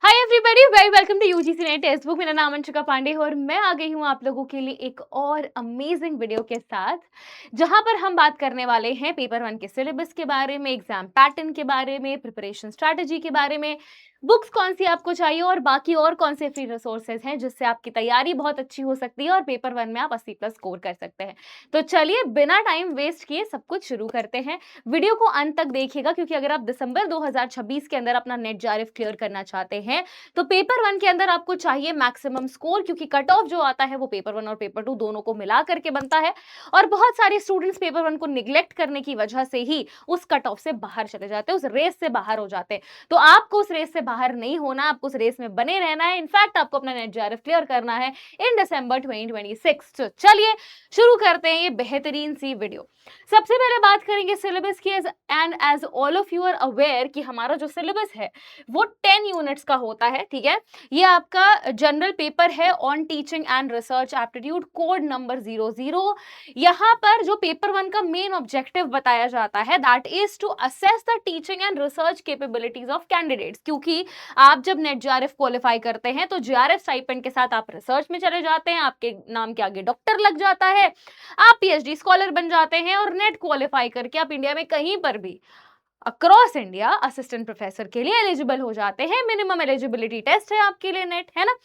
Hi everybody, very welcome to UGC NET textbook. मेरा नाम अंशिका पांडे है और मैं आ गई हूँ आप लोगों के लिए एक और अमेजिंग वीडियो के साथ, जहां पर हम बात करने वाले हैं पेपर वन के सिलेबस के बारे में, एग्जाम पैटर्न के बारे में, प्रिपरेशन स्ट्रैटेजी के बारे में, बुक्स कौन सी आपको चाहिए और बाकी और कौन से फ्री रिसोर्सेज हैं जिससे आपकी तैयारी बहुत अच्छी हो सकती है और पेपर वन में आप 80+ स्कोर कर सकते हैं। तो चलिए बिना टाइम वेस्ट किए सब कुछ शुरू करते हैं। वीडियो को अंत तक देखिएगा, क्योंकि अगर आप दिसंबर 2026 के अंदर अपना नेट जेआरएफ क्लियर करना चाहते हैं तो पेपर वन के अंदर आपको चाहिए मैक्सिमम स्कोर, क्योंकि कट ऑफ जो आता है वो पेपर वन और पेपर टू दोनों को मिला करके बनता है। और बहुत सारे स्टूडेंट्स पेपर वन को निग्लेक्ट करने की वजह से ही उस कट ऑफ से बाहर चले जाते हैं, उस रेस से बाहर हो जाते हैं। तो आपको उस रेस से बाहर नहीं होना, आपको उस रेस में बने रहना है। इनफैक्ट आपको अपना नेट जेआरएफ क्लियर करना है इन दिसंबर 2026। तो चलिए शुरू करते हैं ये बेहतरीन सी वीडियो। सबसे पहले बात करेंगे सिलेबस की। And as all of you are aware कि हमारा जो सिलेबस है वो 10 यूनिट्स का होता है, ठीक है। ये आपका जनरल पेपर है on teaching and research aptitude, code number 00। यहाँ पर जो पेपर वन का मेन ऑब्जेक्टिव बताया जाता है that is to assess the teaching and research capabilities of candidates, क्योंकि आप जब नेट जेआरएफ क्वालिफाई करते हैं तो जेआरएफ स्टाइपेंड के साथ आप रिसर्च में चले जाते हैं, आपके नाम के आगे डॉक्टर लग जाता है, आप पीएचडी स्कॉलर बन जाते हैं और नेट क्वालिफाई करके आप इंडिया में कहीं पर भी अक्रॉस इंडिया असिस्टेंट प्रोफेसर के लिए एलिजिबल हो जाते हैं। मिनिमम एलिजिबिलिटी टेस्ट है आपके लिए नेट, है ना।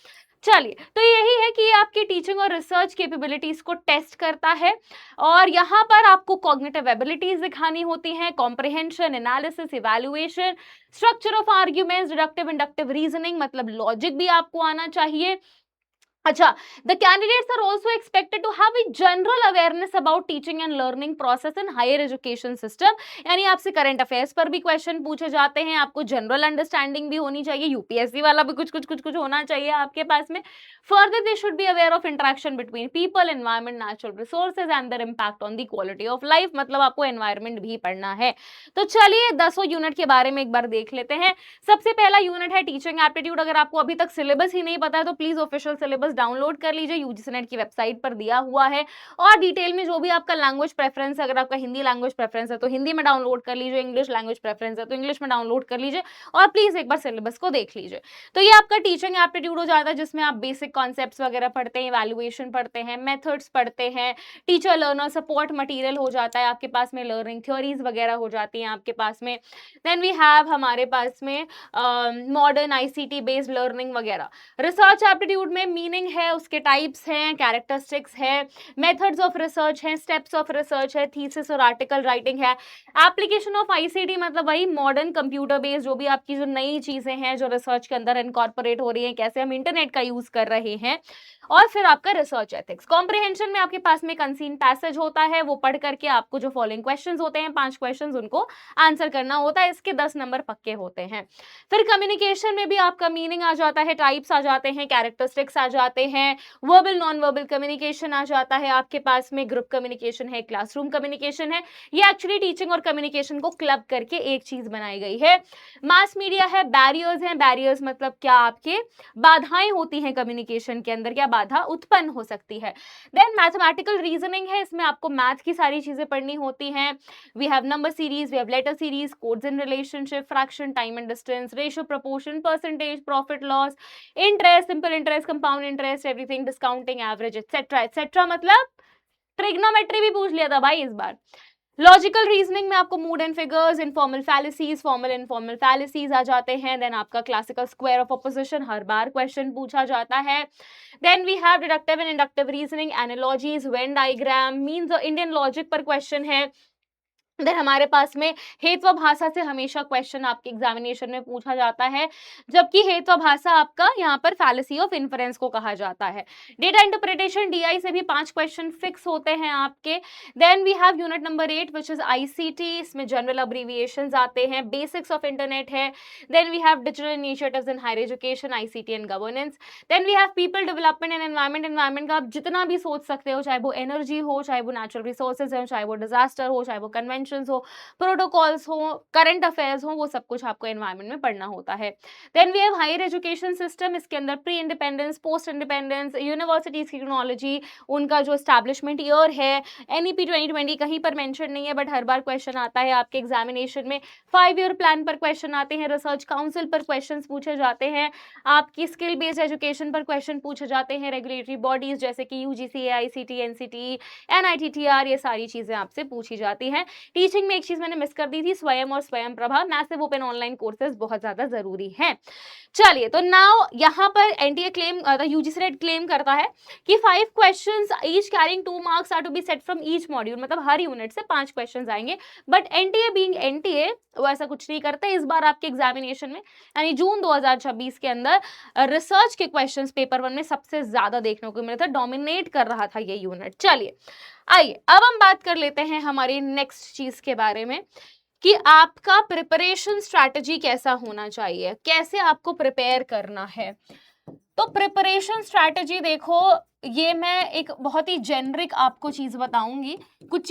चलिए, तो यही है कि ये आपकी टीचिंग और रिसर्च कैपेबिलिटीज को टेस्ट करता है और यहाँ पर आपको कॉग्निटिव एबिलिटीज दिखानी होती हैं, comprehension, analysis, evaluation, structure of arguments, deductive inductive reasoning मतलब लॉजिक भी आपको आना चाहिए। अच्छा, the candidates are also expected to have a general awareness about teaching and learning process in higher education system। यानी आपसे करंट अफेयर्स पर भी क्वेश्चन पूछे जाते हैं, आपको जनरल अंडरस्टैंडिंग भी होनी चाहिए, यूपीएससी वाला भी कुछ होना चाहिए आपके पास में। Further they should be aware of interaction between people, environment, natural resources and there impact on the quality of life, मतलब आपको एनवायरमेंट भी पढ़ना है। तो चलिए 10 यूनिट के बारे में एक बार देख लेते हैं। सबसे पहला यूनिट है टीचिंग एप्टीट्यूड। अगर आपको अभी तक सिलेबस ही नहीं पता है तो प्लीज ऑफिशियल सिलेबस डाउनलोड कर लीजिए, यूजीसी नेट की वेबसाइट पर दिया हुआ है। और डिटेल में जो भी आपका लैंग्वेज प्रेफरेंस है, अगर आपका हिंदी लैंग्वेज प्रेफरेंस है तो हिंदी में डाउनलोड कर लीजिए, इंग्लिश लैंग्वेज प्रेफरेंस है तो इंग्लिश में डाउनलोड कर लीजिए और प्लीज एक बार सिलेबस को देख लीजिए। तो ये आपका टीचिंग एप्टीट्यूड हो जाता है, जिसमें आप बेसिक कॉन्सेप्ट्स वगैरह पढ़ते हैं, इवैल्यूएशन पढ़ते हैं, मेथड्स पढ़ते हैं, टीचर लर्नर सपोर्ट मटेरियल हो जाता है आपके पास में, लर्निंग थ्योरीज वगैरह हो जाती हैं आपके पास में। देन वी हैव हमारे पास में मॉडर्न आईसीटी बेस्ड लर्निंग वगैरह। रिसर्च एप्टीट्यूड में मीनिंग है, उसके टाइप्स हैं, कैरेक्टरिस्टिक्स है, मेथड्स ऑफ रिसर्च है, स्टेप्स ऑफ रिसर्च है, थीसिस और आर्टिकल राइटिंग है। एप्लीकेशन ऑफ आईसीटी मतलब वही मॉडर्न कंप्यूटर बेस्ड जो भी आपकी जो नई चीजें हैं जो रिसर्च के अंदर इनकॉर्पोरेट हो रही हैं, कैसे हम इंटरनेट का यूज कर रहे हैं। और फिर आपका रिसर्च एथिक्स। कॉम्प्रिहेंशन में आपके पास में एक अनसीन पैसेज होता है, वो पढ़ करके आपको जो फॉलोइंग क्वेश्चंस होते हैं 5 क्वेश्चंस उनको आंसर करना होता है, इसके 10 नंबर पक्के होते हैं। फिर कम्युनिकेशन में भी आपका मीनिंग आ जाता है, टाइप्स आ जाते हैं, कैरेक्टरिस्टिक्स आ जाते हैं, वर्बल नॉन वर्बल कम्युनिकेशन आ जाता है आपके पास में, ग्रुप कम्युनिकेशन है, क्लासरूम कम्युनिकेशन है। ये एक्चुअली टीचिंग और कम्युनिकेशन को क्लब करके एक चीज बनाई गई है। मास मीडिया है, बैरियर्स हैं, बैरियर्स मतलब क्या आपके बाधाएं होती हैं कम्युनिकेशन के अंदर, क्या बाधा उत्पन्न हो सकती है। देन मैथमेटिकल रीजनिंग है, इसमें आपको मैथ की सारी चीजें पढ़नी होती हैं। We have number series, we have letter series, codes in relationship, fraction, time and distance, ratio, proportion, percentage, profit loss, interest, simple interest, compound interest, everything, discounting, average etcetera etcetera. मतलब trigonometry भी पूछ लिया था भाई इस बार। Logical reasoning में आपको mood and figures, informal fallacies, formal informal fallacies आ जाते हैं। देन आपका क्लासिकल स्क्वायर ऑफ अपोजिशन हर बार क्वेश्चन पूछा जाता है। Then we have deductive and inductive reasoning, analogies, Venn diagram, means Indian logic पर क्वेश्चन है। देन हमारे पास में हेत्वाभाषा से हमेशा क्वेश्चन आपके एग्जामिनेशन में पूछा जाता है, जबकि हेत्वाभाषा आपका यहाँ पर फैलेसी ऑफ इन्फरेंस को कहा जाता है। डेटा इंटरप्रिटेशन डीआई से भी 5 क्वेश्चन फिक्स होते हैं आपके। Then we have unit number 8 which is ICT, इसमें जनरल अब्रीविएशंस आते हैं, बेसिक्स ऑफ इंटरनेट है। Then we have digital initiatives in higher education, ICT and governance. Then we have people development and environment. Environment का आप जितना भी सोच सकते हो, चाहे वो एनर्जी हो, चाहे वो नेचुरल रिसोर्सेज हो, चाहे वो डिजास्टर हो, चाहे वो कन्वेंशन कन्वेंशंस हो, प्रोटोकॉल्स हो, करंट अफेयर्स हो, वो सब कुछ आपको एनवायरनमेंट में पढ़ना होता है। Then we have higher education system, इसके अंदर pre independence, post independence, universities की टेक्नोलॉजी, उनका जो एस्टैब्लिशमेंट ईयर है, एनईपी 2020 कहीं पर मेंशन नहीं है बट हर बार क्वेश्चन आता है आपके एग्जामिनेशन में। 5 ईयर प्लान पर क्वेश्चन आते हैं, रिसर्च काउंसिल पर क्वेश्चंस पूछे जाते हैं, आपकी स्किल बेस्ड एजुकेशन पर क्वेश्चन पूछे जाते हैं, रेगुलेटरी बॉडीज जैसे कि यूजीसी, एआईसीटी, एनसीटी, एनआईटीटीआर, ये सारी चीजें आपसे पूछी जाती हैं। टीचिंग में एक चीज मैंने मिस कर दी थी, स्वयं और Swayam Prabha, massive open online courses बहुत ज्यादा जरूरी हैं। चलिए, तो नाउ यहाँ पर NTA claim, UGC NET claim करता है कि 5 questions each carrying 2 marks are to be set from each module, मतलब हर यूनिट से 5 क्वेश्चंस आएंगे। बट एनटीए बीइंग एनटीए वो ऐसा कुछ नहीं करते। इस बार आपके एग्जामिनेशन में यानी जून 2026 के अंदर रिसर्च के क्वेश्चंस पेपर 1 में सबसे ज्यादा देखने को मिले थे, डोमिनेट कर रहा था ये यूनिट। चलिए, आइए अब हम बात कर लेते हैं हमारी नेक्स्ट चीज के बारे में कि आपका प्रिपरेशन स्ट्रैटेजी कैसा होना चाहिए, कैसे आपको प्रिपेयर करना है। तो प्रिपरेशन स्ट्रैटेजी देखो, ये मैं एक बहुत ही जेनरिक आपको चीज बताऊंगी। कुछ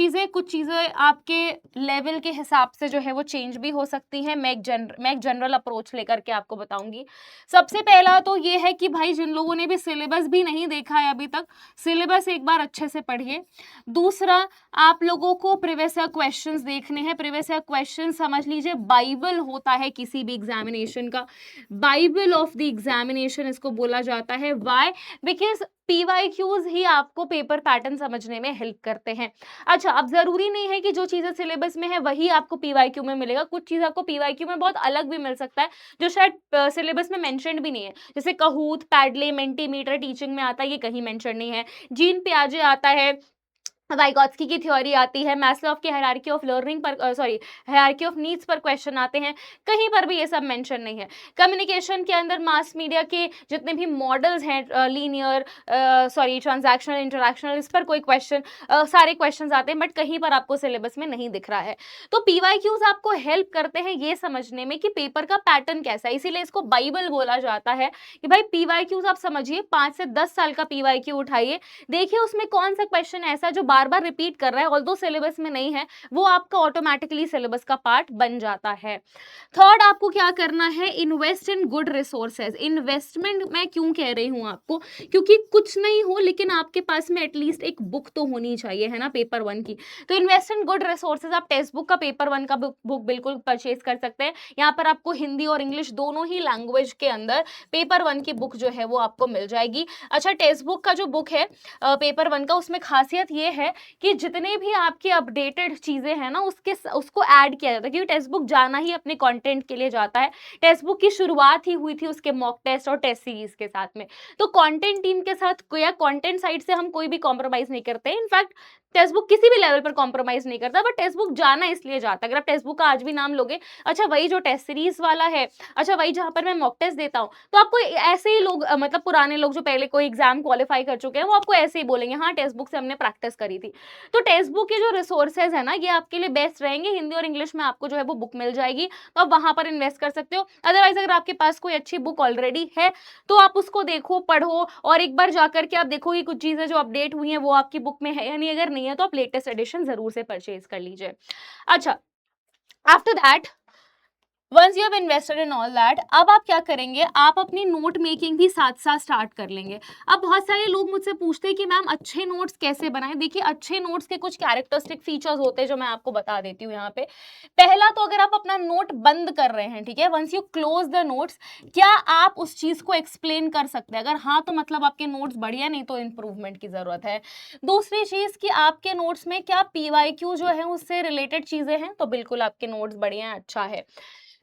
चीजें आपके लेवल के हिसाब से जो है वो चेंज भी हो सकती हैं। मैं एक जनरल अप्रोच लेकर के आपको बताऊंगी। सबसे पहला तो ये है कि भाई जिन लोगों ने भी सिलेबस भी नहीं देखा है अभी तक, सिलेबस एक बार अच्छे से पढ़िए। दूसरा, आप लोगों को प्रीवियस ईयर क्वेश्चंस देखने हैं। प्रीवियस ईयर क्वेश्चन समझ लीजिए बाइबल होता है किसी भी एग्जामिनेशन का, बाइबल ऑफ द एग्जामिनेशन इसको बोला जाता है। व्हाई? बिकॉज पीवाईक्यूज ही आपको पेपर पैटर्न समझने में हेल्प करते हैं। अच्छा, अब जरूरी नहीं है कि जो चीजें सिलेबस में है वही आपको पीवाईक्यू में मिलेगा, कुछ चीज आपको पीवाईक्यू में बहुत अलग भी मिल सकता है जो शायद सिलेबस में मेंशन भी नहीं है। जैसे कहूत, पैडले, मेंटीमीटर टीचिंग में आता है, ये कहीं मेंशन नहीं है। जीन पियाजे आता है, वाइगॉत्स्की की थ्योरी आती है, मैस्लो की हायरार्की ऑफ लर्निंग पर हायरार्की ऑफ नीड्स पर क्वेश्चन आते हैं, कहीं पर भी ये सब मेंशन नहीं है। कम्युनिकेशन के अंदर मास मीडिया के जितने भी मॉडल्स हैं, लीनियर, ट्रांजैक्शनल, इंटरैक्शनल, इस पर कोई क्वेश्चन, सारे क्वेश्चंस आते हैं बट कहीं पर आपको सिलेबस में नहीं दिख रहा है। तो पीवाईक्यूज आपको हेल्प करते हैं ये समझने में कि पेपर का पैटर्न कैसा है, इसीलिए इसको बाइबल बोला जाता है कि भाई पीवाईक्यूज आप समझिए, 5 से 10 साल का पीवाईक्यू उठाइए, देखिए उसमें कौन सा क्वेश्चन ऐसा जो बार बार रिपीट कर रहा है, ऑल्दो सिलेबस में नहीं है, वो आपका ऑटोमेटिकली सिलेबस का पार्ट बन जाता है। थर्ड, आपको क्या करना है, invest in good resources. Investment मैं क्यों कह रही हूं आपको, क्योंकि कुछ नहीं हो लेकिन आपके पास में एटलीस्ट एक बुक तो होनी चाहिए, है ना, पेपर 1 की। तो इन्वेस्ट इन गुड रिसोर्सेज, आप टेक्स्ट बुक का पेपर 1 का बुक बिल्कुल परचेज कर सकते हैं। यहाँ पर आपको हिंदी और इंग्लिश दोनों ही लैंग्वेज के अंदर पेपर 1 की बुक जो है वो आपको मिल जाएगी। अच्छा, टेक्स्ट बुक का जो बुक है पेपर 1 का, उसमें खासियत ये है कि जितने भी आपके अपडेटेड चीजें हैं ना उसको ऐड किया जाता है, क्योंकि टेक्स्ट बुक जाना ही अपने कंटेंट के लिए जाता है। टेक्स्ट बुक की शुरुआत ही हुई थी उसके मॉक टेस्ट और टेस्ट सीरीज के साथ में। तो कंटेंट टीम के साथ या कंटेंट साइड से हम कोई भी कॉम्प्रोमाइज नहीं करते। इनफैक्ट टेक्स्ट बुक किसी भी लेवल पर कॉम्प्रोमाइज नहीं करता, बट टेक्स्ट बुक जाना इसलिए जाता है। अगर आप टेक्स्ट बुक का आज भी नाम लोगे, अच्छा वही जो टेस्ट सीरीज वाला है, अच्छा वही जहां पर मैं मॉक टेस्ट देता हूँ, तो आपको ऐसे ही लोग, मतलब पुराने लोग जो पहले कोई एग्जाम क्वालिफाई कर चुके हैं, वो आपको ऐसे ही बोलेंगे हाँ टेक्स्ट बुक से हमने प्रैक्टिस करी थी। तो टेक्स्ट बुक के जो रिसोर्सेज है ना, ये आपके लिए बेस्ट रहेंगे। हिंदी और इंग्लिश में आपको जो है वो बुक मिल जाएगी, तो आप वहां पर इन्वेस्ट कर सकते हो। अदरवाइज अगर आपके पास कोई अच्छी बुक ऑलरेडी है तो आप उसको देखो, पढ़ो, और एक बार जाकर के आप देखो कि कुछ चीजें जो अपडेट हुई हैं वो आपकी बुक में है या नहीं। अगर नहीं है तो आप लेटेस्ट एडिशन जरूर से परचेज कर लीजिए। अच्छा, after that, once you have invested in all that, अब आप क्या करेंगे, आप अपनी नोट मेकिंग भी साथ साथ स्टार्ट कर लेंगे। अब बहुत सारे लोग मुझसे पूछते हैं कि मैम अच्छे नोट्स कैसे बनाएं। देखिए, अच्छे नोट्स के कुछ कैरेक्टरिस्टिक फीचर्स होते हैं जो मैं आपको बता देती हूँ यहाँ पे। पहला तो, अगर आप अपना नोट बंद कर रहे हैं, ठीक है, once you close the notes, क्या आप उस चीज को एक्सप्लेन कर सकते हैं? अगर हाँ तो मतलब आपके नोट्स बढ़िया, नहीं तो इंप्रूवमेंट की जरूरत है। दूसरी चीज कि आपके नोट्स में क्या पीवाईक्यू जो है उससे रिलेटेड चीजें हैं, तो बिल्कुल आपके नोट्स बढ़िया हैं, अच्छा है।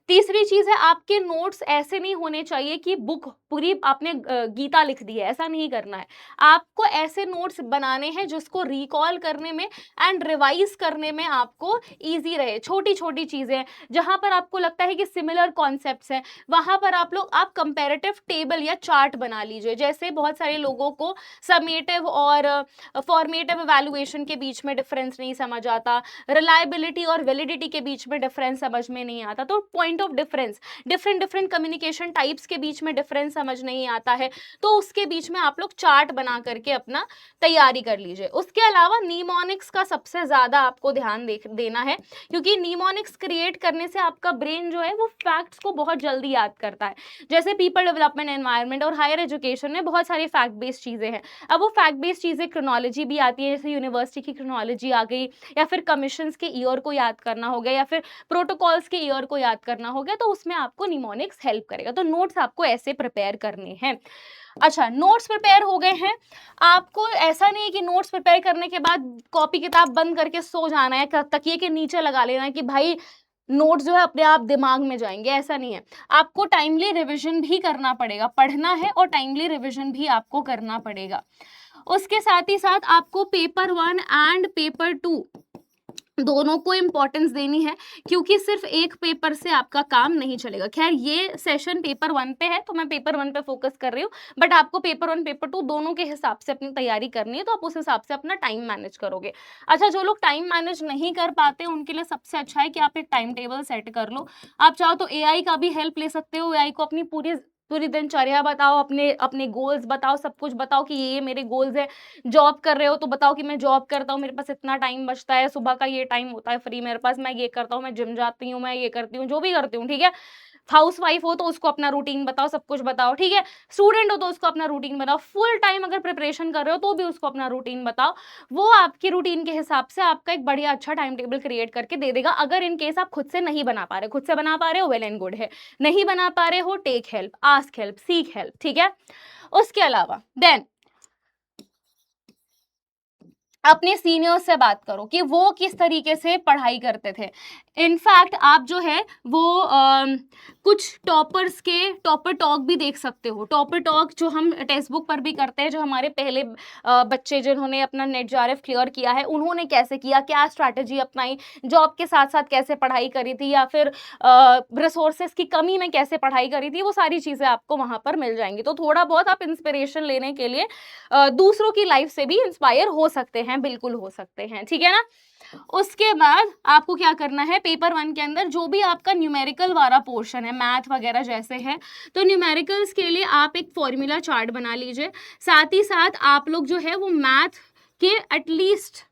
तीसरी चीज है, आपके नोट्स ऐसे नहीं होने चाहिए कि बुक पूरी आपने गीता लिख दी है, ऐसा नहीं करना है। आपको ऐसे नोट्स बनाने हैं जिसको रिकॉल करने में एंड रिवाइज करने में आपको इजी रहे। छोटी छोटी चीजें जहां पर आपको लगता है कि सिमिलर कॉन्सेप्ट्स हैं, वहां पर आप कंपैरेटिव टेबल या चार्ट बना लीजिए। जैसे बहुत सारे लोगों को समेटिव और फॉर्मेटिव इवैल्यूएशन के बीच में डिफरेंस नहीं समझ आता, रिलायबिलिटी और वैलिडिटी के बीच में डिफरेंस समझ में नहीं आता, तो point point of difference, different different communication types के बीच में डिफरेंस समझ नहीं आता है तो उसके बीच में आप लोग चार्ट बना करके अपना तैयारी कर लीजिए। उसके अलावा निमोनिक्स का सबसे ज्यादा आपको ध्यान देना है, क्योंकि निमोनिक्स क्रिएट करने से आपका ब्रेन जो है वो फैक्ट्स को बहुत जल्दी याद करता है। जैसे पीपल डेवलपमेंट, एनवायरनमेंट और हायर एजुकेशन में बहुत सारी फैक्ट बेस्ड चीजें हैं। अब वो फैक्ट बेस्ड चीजें क्रोनोलॉजी भी आती है, जैसे यूनिवर्सिटी की क्रोनोलॉजी आ गई, या फिर कमीशंस के ईयर को याद करना हो गया, या फिर प्रोटोकॉल्स के ईयर को याद करना हो गया, तो उसमें आपको निमोनिक्स हेल्प करेगा। तो नोट्स आपको ऐसे प्रिपेयर करने हैं। अच्छा, नोट्स प्रिपेयर हो गए हैं, आपको ऐसा नहीं है कि नोट्स प्रिपेयर करने के बाद कॉपी किताब बंद करके सो जाना है, तकिए के नीचे लगा लेना है कि भाई नोट्स जो है अपने आप दिमाग में जाएंगे, ऐसा नहीं है। आपको टाइमली रिवीजन भी करना पड़ेगा, पढ़ना है और टाइमली रिवीजन भी आपको करना पड़ेगा। उसके साथ ही साथ आपको पेपर 1 एंड पेपर 2 दोनों को इंपॉर्टेंस देनी है, क्योंकि सिर्फ एक पेपर से आपका काम नहीं चलेगा। खैर ये सेशन पेपर 1 पे है तो मैं पेपर 1 पे फोकस कर रही हूँ, बट आपको पेपर 1 पेपर 2 दोनों के हिसाब से अपनी तैयारी करनी है, तो आप उस हिसाब से अपना टाइम मैनेज करोगे। अच्छा, जो लोग टाइम मैनेज नहीं कर पाते उनके लिए सबसे अच्छा है कि आप एक टाइम टेबल सेट कर लो। आप चाहो तो एआई का भी हेल्प ले सकते हो, एआई को अपनी पूरी पूरी दिनचर्या बताओ, अपने अपने गोल्स बताओ, सब कुछ बताओ कि ये मेरे गोल्स है। जॉब कर रहे हो तो बताओ कि मैं जॉब करता हूँ, मेरे पास इतना टाइम बचता है, सुबह का ये टाइम होता है फ्री मेरे पास, मैं ये करता हूँ, मैं जिम जाती हूँ, मैं ये करती हूँ, जो भी करती हूँ, ठीक है। हाउस वाइफ हो तो उसको अपना रूटीन बताओ, सब कुछ बताओ, ठीक है। स्टूडेंट हो तो उसको अपना रूटीन बताओ, फुल टाइम अगर प्रिपरेशन कर रहे हो तो भी उसको अपना रूटीन बताओ। वो आपकी रूटीन के हिसाब से आपका एक बढ़िया अच्छा टाइम टेबल क्रिएट करके दे देगा। अगर इन केस आप खुद से नहीं बना पा रहे, खुद से बना पा रहे हो वेल एंड गुड है, नहीं बना पा रहे हो take help, ask help, seek help, ठीक है। उसके अलावा देन अपने सीनियर्स से बात करो कि वो किस तरीके से पढ़ाई करते थे। इनफैक्ट आप जो है वो कुछ टॉपर्स के टॉपर टॉक भी देख सकते हो। टॉपर टॉक जो हम टेक्स्ट बुक पर भी करते हैं, जो हमारे पहले बच्चे जिन्होंने अपना नेट जेआरएफ क्लियर किया है उन्होंने कैसे किया, क्या स्ट्रैटेजी अपनाई, जॉब के साथ साथ कैसे पढ़ाई करी थी, या फिर रिसोर्सेज की कमी में कैसे पढ़ाई करी थी, वो सारी चीज़ें आपको वहाँ पर मिल जाएंगी। तो थोड़ा बहुत आप इंस्पिरेशन लेने के लिए दूसरों की लाइफ से भी इंस्पायर हो सकते हैं, बिल्कुल हो सकते हैं, ठीक है ना। उसके बाद आपको क्या करना है, पेपर 1 के अंदर जो भी आपका न्यूमेरिकल वाला पोर्शन है, मैथ वगैरह जैसे है, तो न्यूमेरिकल्स के लिए आप एक फॉर्मूला चार्ट बना लीजिए। साथ ही साथ आप लोग जो है वो मैथ के at least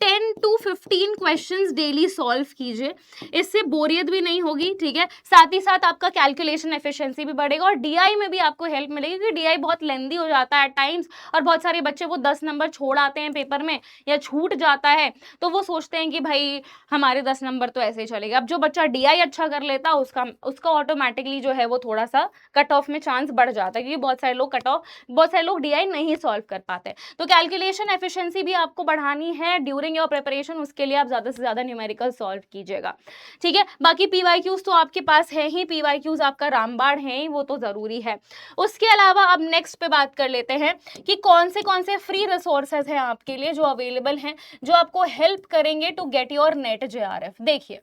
10 to 15 questions daily solve कीजिए, इससे बोरियत भी नहीं होगी, ठीक है। साथ ही साथ आपका कैलकुलेशन एफिशिएंसी भी बढ़ेगा और डीआई में भी आपको हेल्प मिलेगी, क्योंकि डीआई बहुत लेंदी हो जाता है एट टाइम्स, और बहुत सारे बच्चे वो 10 नंबर छोड़ आते हैं पेपर में या छूट जाता है, तो वो सोचते हैं कि भाई हमारे 10 नंबर तो ऐसे ही चलेगा। अब जो बच्चा डीआई अच्छा कर लेता है उसका ऑटोमेटिकली जो है वो थोड़ा सा कट ऑफ में चांस बढ़ जाता है, क्योंकि बहुत सारे लोग डीआई नहीं सॉल्व कर पाते। तो कैलकुलेशन एफिशिएंसी भी आपको बढ़ानी है ड्यूरिंग योर प्रिपरेशन, उसके लिए आप ज्यादा से ज्यादा न्यूमेरिकल सॉल्व कीजिएगा, ठीक है। बाकी पीवाईक्यूज तो आपके पास है ही, पीवाईक्यूज आपका रामबाण है ही, वो तो जरूरी है। उसके अलावा अब नेक्स्ट पे बात कर लेते हैं कि कौन से फ्री रिसोर्सेज हैं आपके लिए जो अवेलेबल हैं, जो आपको हेल्प करेंगे to get your NET JRF. देखिए,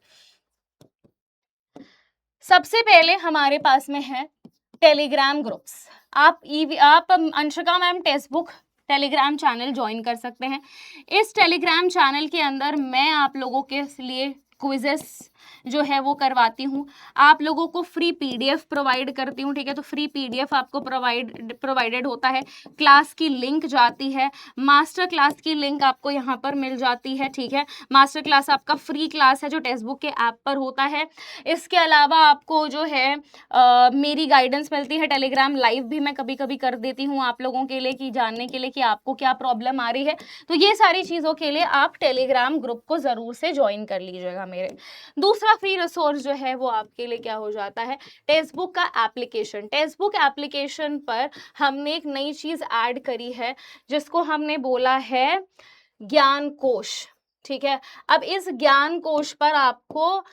सबसे पहले हमारे पास में है टेलीग्राम ग्रुप्स। आप Anshika ma'am text book Telegram channel join कर सकते हैं। इस टेलीग्राम चैनल के अंदर मैं आप लोगों के लिए क्विजेस जो है वो करवाती हूँ, आप लोगों को फ्री पीडीएफ प्रोवाइड करती हूँ, ठीक है। तो फ्री पीडीएफ आपको प्रोवाइडेड होता है, क्लास की लिंक जाती है, मास्टर क्लास की लिंक आपको यहाँ पर मिल जाती है, ठीक है। मास्टर क्लास आपका फ्री क्लास है जो टेक्स्ट बुक के ऐप पर होता है। इसके अलावा आपको जो है मेरी गाइडेंस मिलती है, टेलीग्राम लाइव भी मैं कभी कभी कर देती हूँ आप लोगों के लिए, कि जानने के लिए कि आपको क्या प्रॉब्लम आ रही है। तो ये सारी चीज़ों के लिए आप टेलीग्राम ग्रुप को ज़रूर से ज्वाइन कर लीजिएगा मेरे। दूसरा फ्री रिसोर्स जो है वो आपके लिए क्या हो जाता है, टेक्स्ट बुक का एप्लीकेशन। टेक्स्ट बुक एप्लीकेशन पर हमने एक नई चीज़ ऐड करी है जिसको हमने बोला है ज्ञान कोश, ठीक है। अब इस ज्ञान कोश पर आपको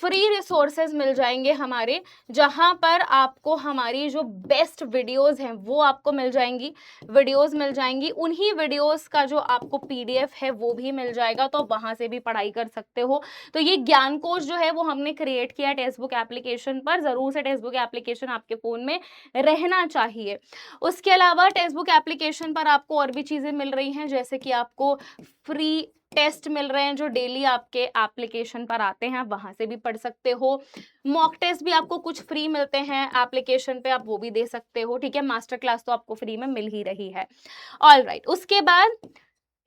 फ्री रिसोर्सेज मिल जाएंगे हमारे, जहां पर आपको हमारी जो बेस्ट वीडियोस हैं वो आपको मिल जाएंगी, उन्हीं वीडियोस का जो आपको पीडीएफ है वो भी मिल जाएगा, तो वहां से भी पढ़ाई कर सकते हो। तो ये ज्ञान कोश जो है वो हमने क्रिएट किया टेक्स्ट बुक एप्लीकेशन पर, जरूर से टेक्स्ट बुक एप्लीकेशन आपके फोन में रहना चाहिए। उसके अलावा टेक्स्ट बुक एप्लीकेशन पर आपको और भी चीजें मिल रही हैं, जैसे कि आपको फ्री टेस्ट मिल रहे हैं जो डेली आपके एप्लीकेशन पर आते हैं, वहां से भी पढ़ सकते हो। मॉक टेस्ट भी आपको कुछ फ्री मिलते हैं एप्लीकेशन पे, आप वो भी दे सकते हो, ठीक है। मास्टर क्लास तो आपको फ्री में मिल ही रही है। ऑल राइट, उसके बाद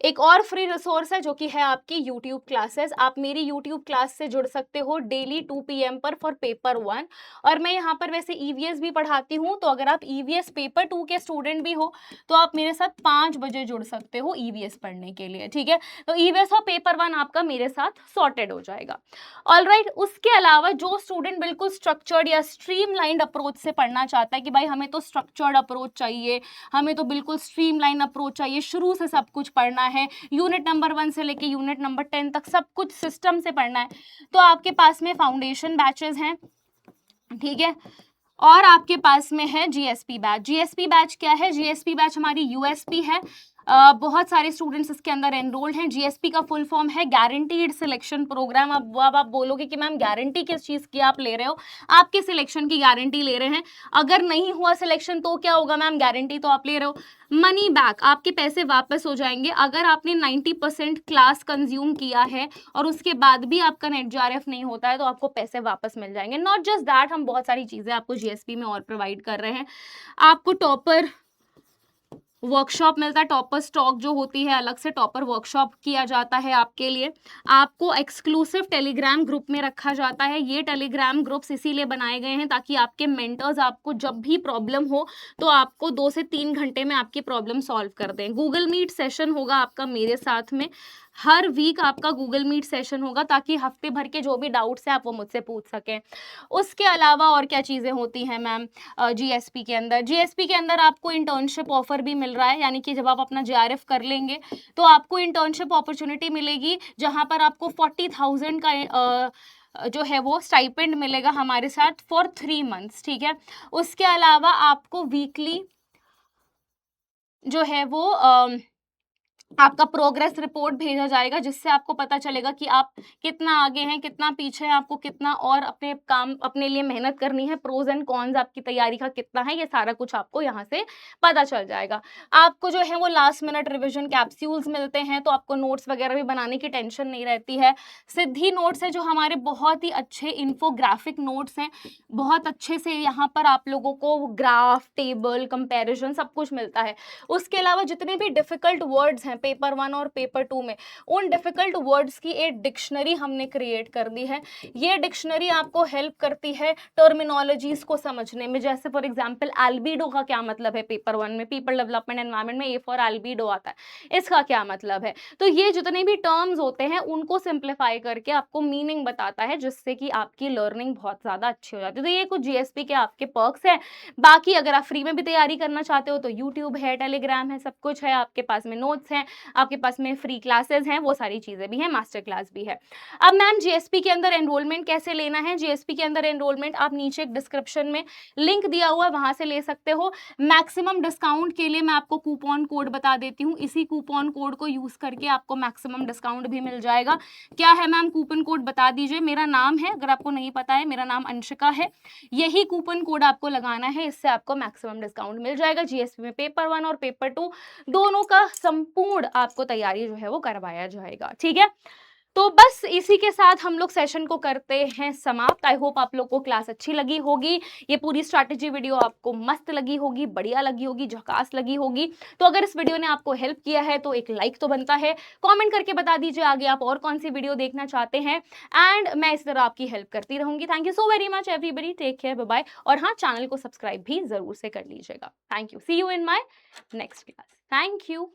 एक और फ्री रिसोर्स है जो कि है आपकी यूट्यूब क्लासेस। आप मेरी यूट्यूब क्लास से जुड़ सकते हो डेली 2 PM पर फॉर पेपर 1। और मैं यहाँ पर वैसे ईवीएस भी पढ़ाती हूँ, तो अगर आप ईवीएस पेपर 2 के स्टूडेंट भी हो तो आप मेरे साथ 5 बजे जुड़ सकते हो ईवीएस पढ़ने के लिए, ठीक है। तो ईवीएस और पेपर 1 आपका मेरे साथ सॉर्टेड हो जाएगा। ऑल राइट, उसके अलावा जो स्टूडेंट बिल्कुल स्ट्रक्चर्ड या स्ट्रीमलाइंड अप्रोच से पढ़ना चाहता है कि भाई हमें तो स्ट्रक्चर्ड अप्रोच चाहिए, हमें तो बिल्कुल स्ट्रीमलाइन अप्रोच चाहिए, शुरू से सब कुछ पढ़ना है, यूनिट नंबर 1 से लेके यूनिट नंबर 10 तक सब कुछ सिस्टम से पढ़ना है, तो आपके पास में फाउंडेशन बैचेस हैं, ठीक है। और आपके पास में है जीएसपी बैच। जीएसपी बैच क्या है? जीएसपी बैच हमारी यूएसपी है। बहुत सारे स्टूडेंट्स इसके अंदर एनरोल्ड हैं। जीएसपी का फुल फॉर्म है गारंटीड सिलेक्शन प्रोग्राम। अब आप बोलोगे कि मैम गारंटी किस चीज़ की आप ले रहे हो? आपके सिलेक्शन की गारंटी ले रहे हैं। अगर नहीं हुआ सिलेक्शन तो क्या होगा मैम? गारंटी तो आप ले रहे हो, मनी बैक, आपके पैसे वापस हो जाएंगे। अगर आपने 90% क्लास कंज्यूम किया है और उसके बाद भी आपका नेट जेआरएफ नहीं होता है तो आपको पैसे वापस मिल जाएंगे। नॉट जस्ट दैट, हम बहुत सारी चीज़ें आपको जीएसपी में और प्रोवाइड कर रहे हैं। आपको टॉपर वर्कशॉप मिलता है, टॉपर स्टॉक जो होती है अलग से टॉपर वर्कशॉप किया जाता है आपके लिए। आपको एक्सक्लूसिव टेलीग्राम ग्रुप में रखा जाता है। ये टेलीग्राम ग्रुप्स इसीलिए बनाए गए हैं ताकि आपके मेंटर्स आपको जब भी प्रॉब्लम हो तो आपको 2 से 3 घंटे में आपकी प्रॉब्लम सॉल्व कर दें। गूगल मीट सेशन होगा आपका मेरे साथ में, हर वीक आपका गूगल मीट सेशन होगा ताकि हफ्ते भर के जो भी डाउट्स हैं आप वो मुझसे पूछ सकें। उसके अलावा और क्या चीज़ें होती हैं मैम जीएसपी के अंदर? जीएसपी के अंदर आपको इंटर्नशिप ऑफर भी मिल रहा है, यानी कि जब आप अपना जेआरएफ कर लेंगे तो आपको इंटर्नशिप अपॉर्चुनिटी मिलेगी जहां पर आपको 40,000 का जो है वो स्टाइपेंड मिलेगा हमारे साथ फॉर 3 मंथ्स, ठीक है। उसके अलावा आपको वीकली जो है वो आपका प्रोग्रेस रिपोर्ट भेजा जाएगा जिससे आपको पता चलेगा कि आप कितना आगे हैं, कितना पीछे हैं, आपको कितना और अपने काम अपने लिए मेहनत करनी है, प्रोज एंड कॉन्स आपकी तैयारी का कितना है, ये सारा कुछ आपको यहाँ से पता चल जाएगा। आपको जो है वो लास्ट मिनट रिवीजन कैप्सूल्स मिलते हैं, तो आपको नोट्स वगैरह भी बनाने की टेंशन नहीं रहती है। सिद्धि नोट्स है जो हमारे बहुत ही अच्छे इन्फोग्राफिक नोट्स हैं, बहुत अच्छे से यहाँ पर आप लोगों को ग्राफ, टेबल, कंपेरिजन सब कुछ मिलता है। उसके अलावा जितने भी डिफिकल्ट वर्ड्स हैं पेपर 1 और पेपर 2 में, उन डिफिकल्ट वर्ड्स की एक डिक्शनरी हमने क्रिएट कर दी है। ये डिक्शनरी आपको हेल्प करती है टर्मिनोलॉजीज को समझने में। जैसे फॉर एग्जांपल एल्बिडो का क्या मतलब है पेपर 1 में, पीपल डेवलपमेंट एनवायरनमेंट में ए फॉर एल्बिडो आता है, इसका क्या मतलब है। तो ये जितने भी टर्म्स होते हैं उनको सिंप्लीफाई करके आपको मीनिंग बताता है, जिससे कि आपकी लर्निंग बहुत ज्यादा अच्छी हो जाती है। तो ये कुछ जीएसपी के आपके पर्क्स है। बाकी अगर आप फ्री में भी तैयारी करना चाहते हो तो यूट्यूब है, टेलीग्राम है, सब कुछ है, आपके पास में नोट्स हैं, आपके पास में फ्री क्लासेस हैं, वो सारी चीजें भी हैं, मास्टर क्लास भी है। अब मैम जीएसपी के अंदर एनरोलमेंट कैसे लेना है? जीएसपी के अंदर एनरोलमेंट आप नीचे एक डिस्क्रिप्शन में लिंक दिया हुआ है, वहां से ले सकते हो। मैक्सिमम डिस्काउंट के लिए मैं आपको कूपन कोड बता देती हूँ, इसी कूपन कोड को यूज करके आपको मैक्सिमम डिस्काउंट भी मिल जाएगा। क्या है मैम कूपन कोड? बता दीजिए। मेरा नाम है, अगर आपको नहीं पता है, मेरा नाम अंशिका है। यही कूपन कोड आपको लगाना है, इससे आपको मैक्सिमम डिस्काउंट मिल जाएगा। जीएसपी में पेपर 1 और पेपर 2 दोनों का संपूर्ण आपको तैयारी जो है वो करवाया जाएगा, ठीक है। तो बस इसी के साथ हम लोग सेशन को करते हैं समाप्त। आई होप आप लोग को क्लास अच्छी लगी होगी, ये पूरी स्ट्रैटेजी वीडियो आपको मस्त लगी होगी, बढ़िया लगी होगी, झकास लगी होगी। तो अगर इस वीडियो ने आपको हेल्प किया है तो एक लाइक तो बनता है। कमेंट करके बता दीजिए आगे आप और कौन सी वीडियो देखना चाहते हैं, एंड मैं इस तरह आपकी हेल्प करती रहूंगी। Thank you so very much everybody, take care, bye bye. और हाँ, चैनल को सब्सक्राइब भी जरूर से कर लीजिएगा। Thank you, see you in my next class. Thank you.